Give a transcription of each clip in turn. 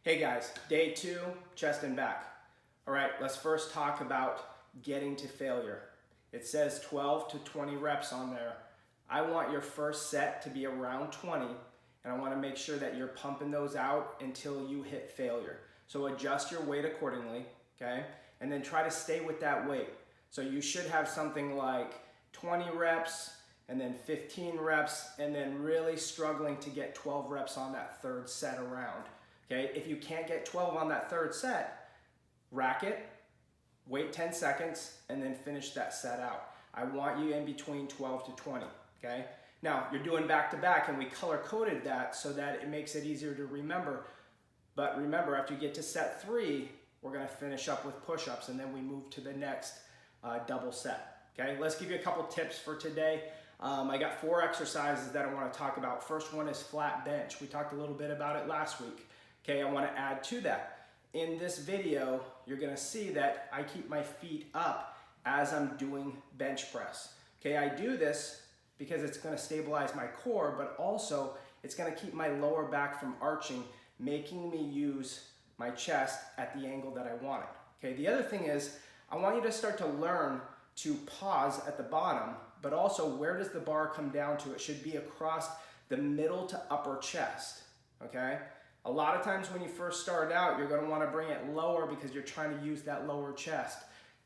Hey guys, day 2, chest and back. All right, let's first talk about getting to failure. It says 12 to 20 reps on there. I want your first set to be around 20, and I want to make sure that you're pumping those out until you hit failure. So adjust your weight accordingly, okay? And then try to stay with that weight. So you should have something like 20 reps, and then 15 reps, and then really struggling to get 12 reps on that third set around. Okay, if you can't get 12 on that third set, rack it, wait 10 seconds, and then finish that set out. I want you in between 12 to 20, okay? Now, you're doing back-to-back, and we color-coded that so that it makes it easier to remember. But remember, after you get to set 3, we're gonna finish up with push-ups, and then we move to the next double set, okay? Let's give you a couple tips for today. I got 4 exercises that I wanna talk about. First one is flat bench. We talked a little bit about it last week. Okay, I want to add to that. In this video, you're going to see that I keep my feet up as I'm doing bench press. Okay, I do this because it's going to stabilize my core, but also it's going to keep my lower back from arching, making me use my chest at the angle that I want it. Okay, the other thing is I want you to start to learn to pause at the bottom, but also where does the bar come down to? It should be across the middle to upper chest. Okay? A lot of times when you first start out, you're going to want to bring it lower because you're trying to use that lower chest.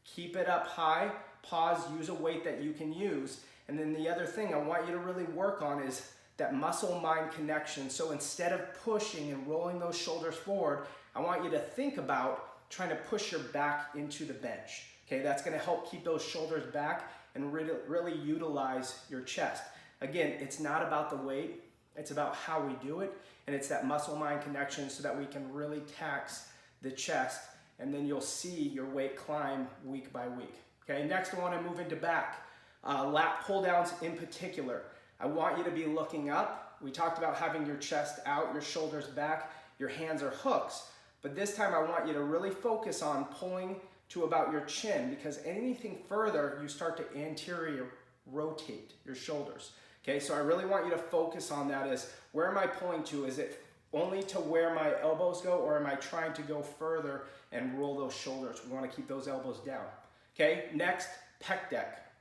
Keep it up high, pause, use a weight that you can use. And then the other thing I want you to really work on is that muscle-mind connection. So instead of pushing and rolling those shoulders forward, I want you to think about trying to push your back into the bench. Okay, that's going to help keep those shoulders back and really utilize your chest. Again, it's not about the weight. It's about how we do it, and it's that muscle-mind connection so that we can really tax the chest, and then you'll see your weight climb week by week. Okay, next I want to move into back. Lat pull-downs in particular. I want you to be looking up. We talked about having your chest out, your shoulders back, your hands are hooks, but this time I want you to really focus on pulling to about your chin, because anything further, you start to anterior rotate your shoulders. Okay, so I really want you to focus on that is, where am I pulling to? Is it only to where my elbows go, or am I trying to go further and roll those shoulders? We want to keep those elbows down. Okay, next, pec deck.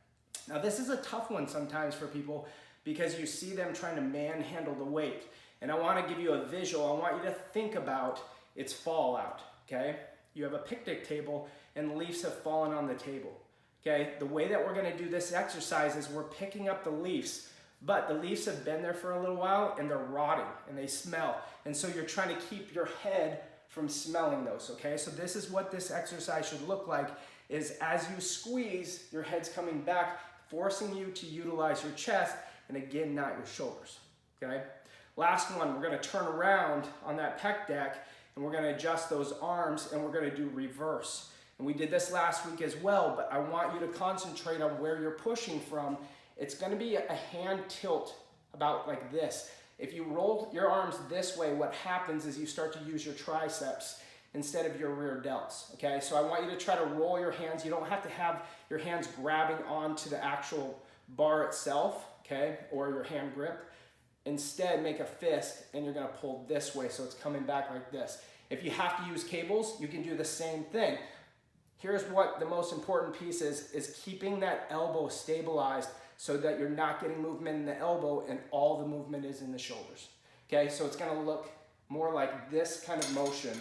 Now this is a tough one sometimes for people because you see them trying to manhandle the weight. And I want to give you a visual. I want you to think about its fallout, okay? You have a picnic table and leaves have fallen on the table, okay? The way that we're going to do this exercise is we're picking up the leaves, but the leaves have been there for a little while and they're rotting and they smell. And so you're trying to keep your head from smelling those, okay? So this is what this exercise should look like, is as you squeeze, your head's coming back, forcing you to utilize your chest, and again, not your shoulders, okay? Last one, we're gonna turn around on that pec deck and we're gonna adjust those arms and we're gonna do reverse. And we did this last week as well, but I want you to concentrate on where you're pushing from. It's going to be a hand tilt about like this. If you roll your arms this way, what happens is you start to use your triceps instead of your rear delts, okay? So I want you to try to roll your hands. You don't have to have your hands grabbing onto the actual bar itself, okay, or your hand grip. Instead, make a fist and you're going to pull this way so it's coming back like this. If you have to use cables, you can do the same thing. Here's what the most important piece is keeping that elbow stabilized so that you're not getting movement in the elbow and all the movement is in the shoulders. Okay, so it's gonna look more like this kind of motion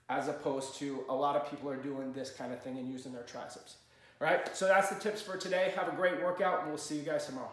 as opposed to a lot of people are doing this kind of thing and using their triceps. All right, so that's the tips for today. Have a great workout and we'll see you guys tomorrow.